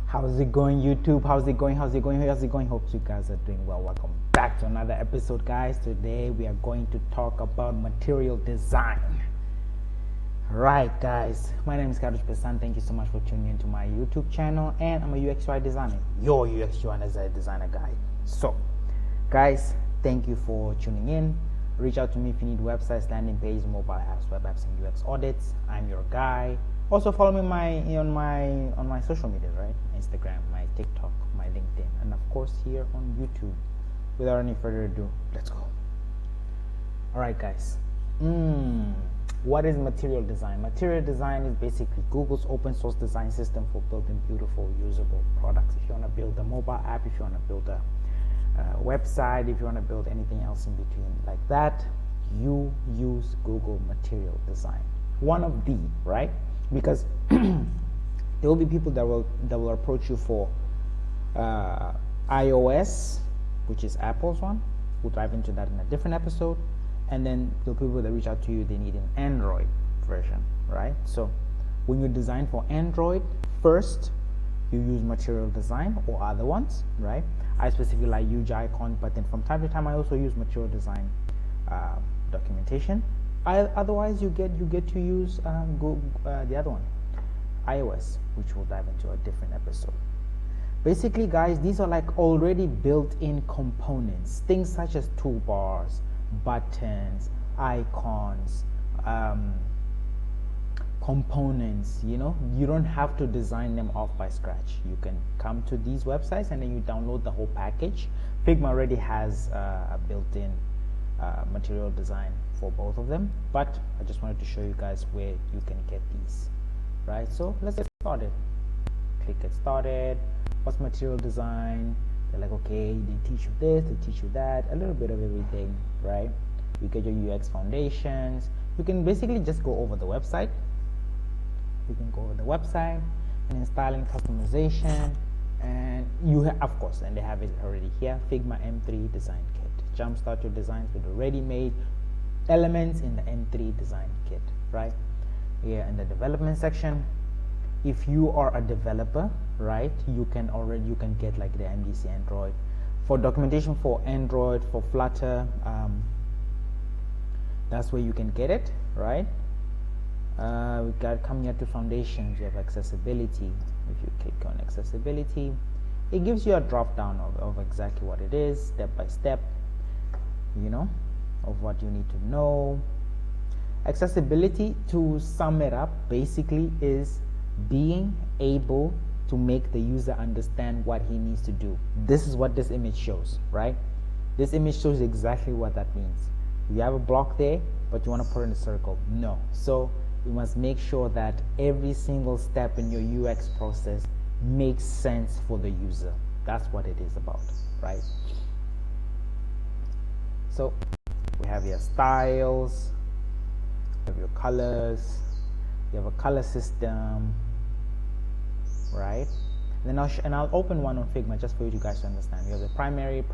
How's it going, YouTube? How's it going? Hope you guys are doing well. Welcome back to another episode, guys. Today we are going to talk about material design. Right, guys, my name is Karush Pesan. Thank you so much for tuning into my YouTube channel, and I'm a UX UI designer, your UX UI designer guy. So guys, thank you for tuning in. Reach out to me if you need websites, landing pages, mobile apps, web apps, and UX audits. I'm your guy. Also follow me on my social media, right? Instagram, my TikTok, my LinkedIn, and of course here on YouTube. Without any further ado, let's go. All right, guys. What is material design? Material design is basically Google's open source design system for building beautiful, usable products. If you want to build a mobile app, if you want to build a website, if you want to build anything else in between like that, you use Google material design. One of the, right? Because there will be people that will approach you for iOS, which is Apple's one. We'll dive into that in a different episode. And then the people that reach out to you, they need an Android version, right? So when you design for Android, first you use material design or other ones, right? I specifically like UJICon, but then from time to time I also use material design documentation. Otherwise, you get to use the other one, iOS, which we'll dive into a different episode. Basically, guys, these are like already built-in components, things such as toolbars, buttons, icons, components. You know, you don't have to design them off by scratch. You can come to these websites and then you download the whole package. Figma already has a built-in material design for both of them, but I just wanted to show you guys where you can get these, right? So let's get started. Click get started. What's material design? They're like, okay, they teach you this, they teach you that, a little bit of everything, right? You get your UX foundations. You can basically just go over the website. You can go over the website and install in customization, and you have, of course, and they have it already here, Figma M3 design kit. Jumpstart your designs with the ready-made elements in the M3 design kit, right? Here in the development section, if you are a developer, right, you can get like the MDC Android for documentation for Android, for Flutter. That's where you can get it, right? We got coming here to foundations. You have accessibility. If you click on accessibility, it gives you a drop down of exactly what it is, step by step, you know, of what you need to know. Accessibility, to sum it up, basically is being able to make the user understand what he needs to do. This is what this image shows, right? This image shows exactly what that means. You have a block there, but you want to put it in a circle. No. So you must make sure that every single step in your UX process makes sense for the user. That's what it is about, right? So we have your styles, you have your colors, you have a color system, right? And then I'll open one on Figma just for you guys to understand. You have the primary,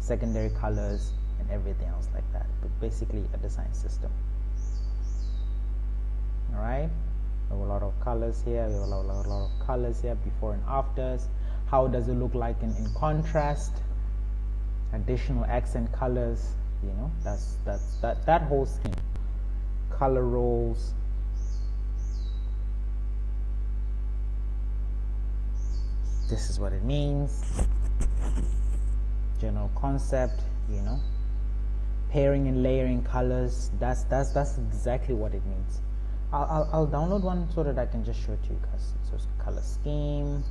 secondary colors, and everything else like that. But basically a design system. All right. We have a lot of colors here. We have a lot of colors here, before and afters. How does it look like in contrast? Additional accent colors. You know, that whole scheme. Color roles. This is what it means. General concept, you know. Pairing and layering colors. That's exactly what it means. I'll download one so that I can just show it to you guys. So it's color scheme.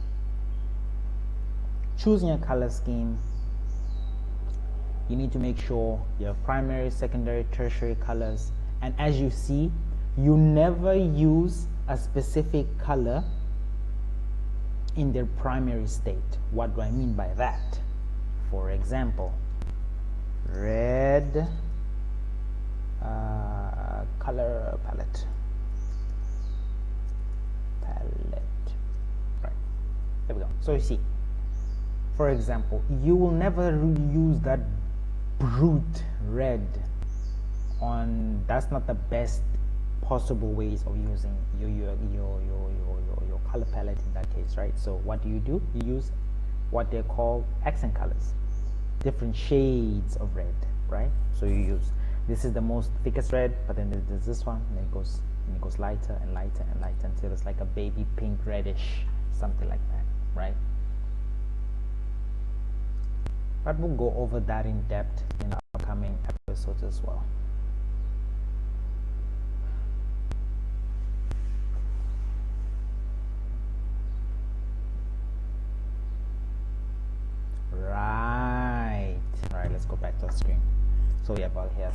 Choosing a color scheme. You need to make sure you have primary, secondary, tertiary colors. And as you see, you never use a specific color in their primary state. What do I mean by that? For example, red color palette. Right, there we go. So you see, for example, you will never use that brute red on, that's not the best possible ways of using your color palette in that case, right? So what do? You use what they call accent colors, different shades of red, right? So you use, this is the most thickest red, but then there's this one, and it goes lighter and lighter and lighter until it's like a baby pink reddish, something like that, right? But we'll go over that in depth in upcoming episodes as well. Right, let's go back to the screen. So we have all here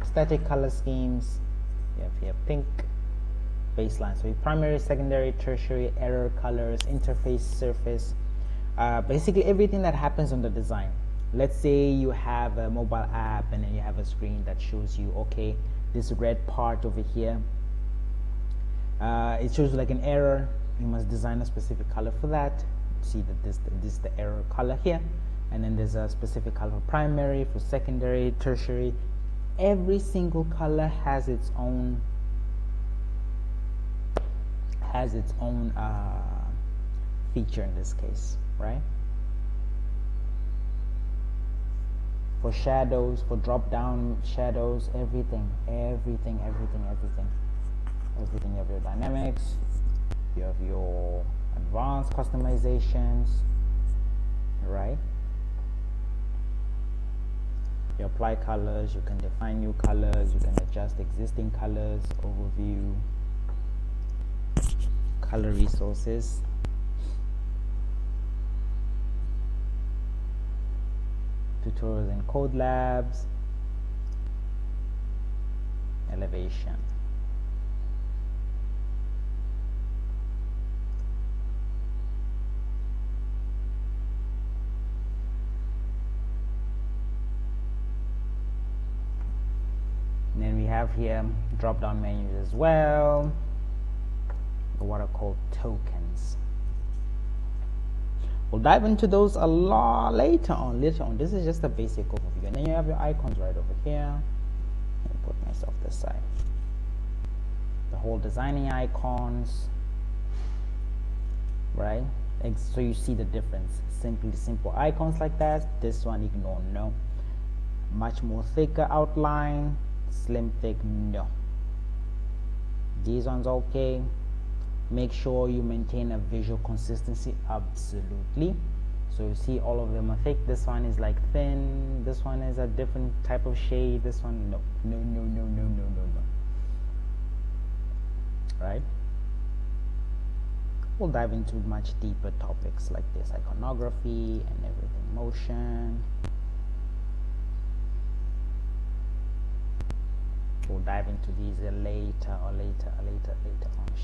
static color schemes. You have here pink baseline, so primary, secondary, tertiary, error colors, interface, surface, basically everything that happens on the design. Let's say you have a mobile app and then you have a screen that shows you, okay, this red part over here, it shows like an error. You must design a specific color for that. See that this is the error color here, and then there's a specific color for primary, for secondary, tertiary. Every single color has its own feature in this case, right? For shadows, for drop down shadows, everything. You have your dynamics, you have your advanced customizations, right? You apply colors, you can define new colors, you can adjust existing colors, overview, color resources, tutorials and code labs, elevation. And then we have here drop down menus as well, what are called tokens. We'll dive into those a lot later on. This is just a basic overview, and then you have your icons right over here. Let me put myself this side. The whole designing icons, right? So you see the difference. Simple icons like that. This one, ignore, no. Much more thicker outline, slim, thick, no. These ones okay. Make sure you maintain a visual consistency, absolutely. So you see all of them are thick. This one is like thin, this one is a different type of shade, this one no. Right? We'll dive into much deeper topics like this, iconography and everything, motion. We'll dive into these later on.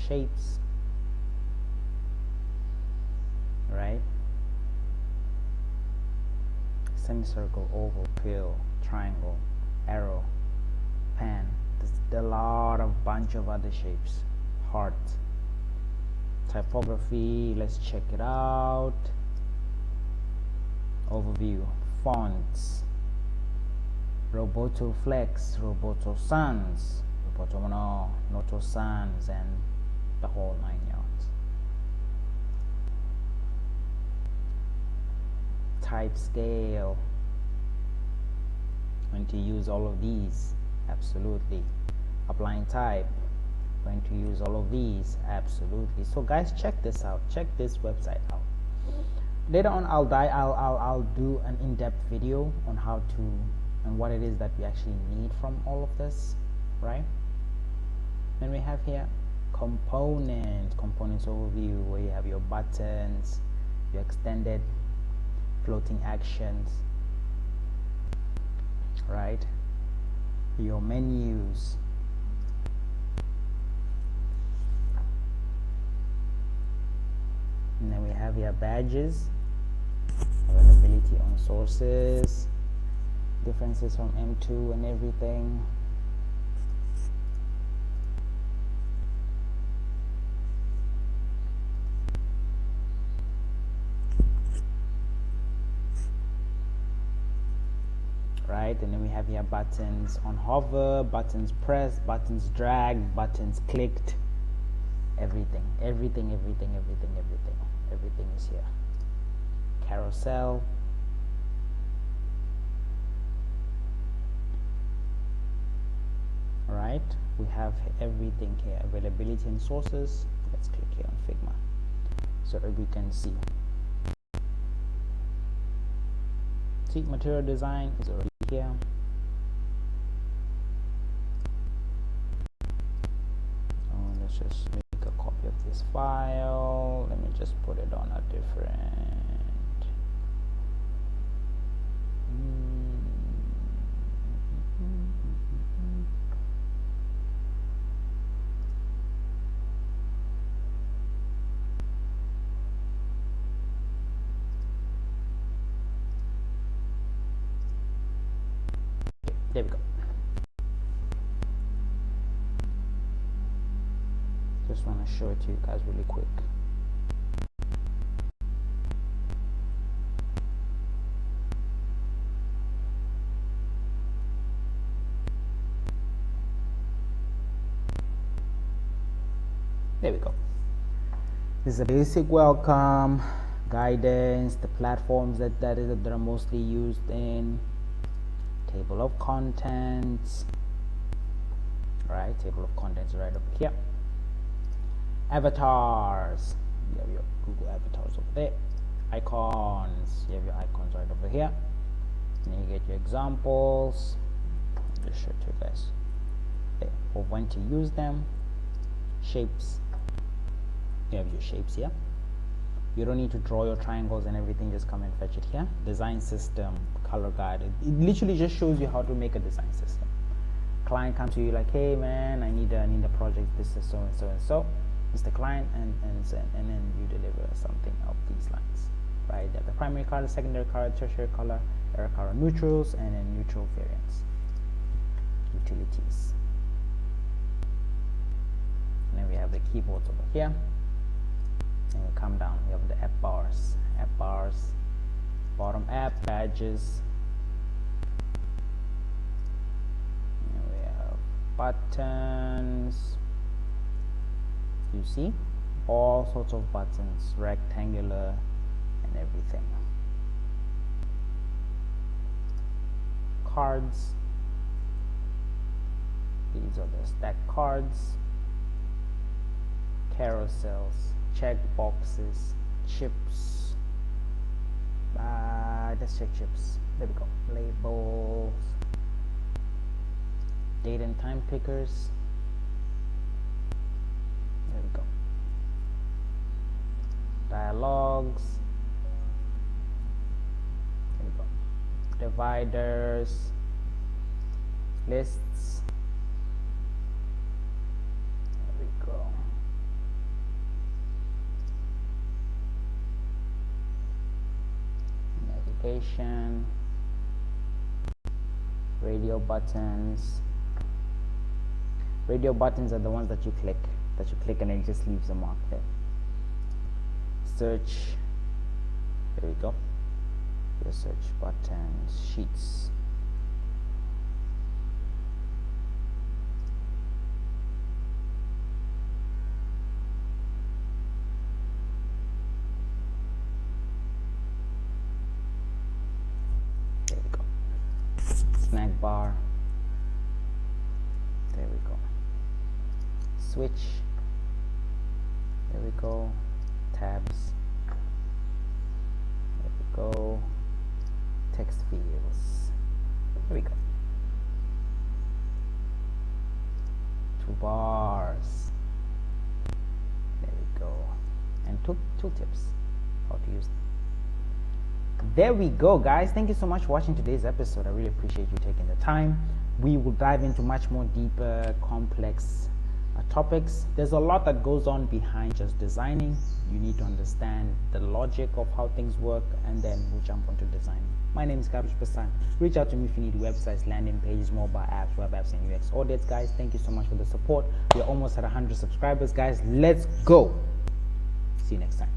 Shapes, right? Semicircle, oval, pill, triangle, arrow, pan. There's a lot of bunch of other shapes. Heart, typography, let's check it out. Overview, fonts, Roboto Flex, Roboto Sans, Roboto Mono, Noto Sans, and the whole 9 yards. Type scale, going to use all of these, absolutely. Applying type, going to use all of these, absolutely. So guys, check this out, check this website out. Later on I'll do an in-depth video on how to and what it is that we actually need from all of this, right? Then we have here components overview, where you have your buttons, your extended floating actions, right? Your menus, and then we have your badges, availability on sources, differences from M2 and everything. right? And then we have here buttons on hover, buttons pressed, buttons dragged, buttons clicked, everything is here. Carousel, right? We have everything here. Availability and sources. Let's click here on Figma so that we can see. See, material design is already here. Let's just make a copy of this file. Let me just put it on a different there we go. Just want to show it to you guys really quick. There we go. This is a basic welcome, guidance, the platforms that are mostly used in, table of contents, right? Table of contents right over here. Avatars, you have your Google avatars over there. Icons, you have your icons right over here. And then you get your examples. I'll just show it to you guys there, of when to use them. Shapes, you have your shapes here. You don't need to draw your triangles and everything, just come and fetch it here. Design system, color guide. It literally just shows you how to make a design system. Client comes to you like, hey man, I need a project, this is so and so and so. Mr. Client, and then you deliver something of these lines, right? You have the primary color, secondary color, tertiary color, error color, neutrals, and then neutral variants. Utilities. And then we have the keyboards over here. And we come down, we have the app bars, bottom app, badges. And we have buttons. You see all sorts of buttons, rectangular and everything. Cards, these are the stack cards. Carousels, check boxes, chips. Let's check chips. There we go. Labels, date and time pickers. There we go. Dialogues. There we go. Dividers. Lists. There we go. Navigation. Radio buttons. Radio buttons are the ones that you click and it just leaves a mark there. Search, there we go. Your search buttons, sheets. There we go. Snack bar. There we go. Switch. There we go. Tabs. There we go. Text fields. There we go. Toolbars. There we go. And tooltips. How to use them. There we go, guys. Thank you so much for watching today's episode. I really appreciate you taking the time. We will dive into much more deeper, complex topics. There's a lot that goes on behind just designing. You need to understand the logic of how things work, and then we'll jump onto designing. My name is Karush Pasan. Reach out to me if you need websites, landing pages, mobile apps, web apps, and UX audits, guys. Thank you so much for the support. We're almost at 100 subscribers, guys. Let's go. See you next time.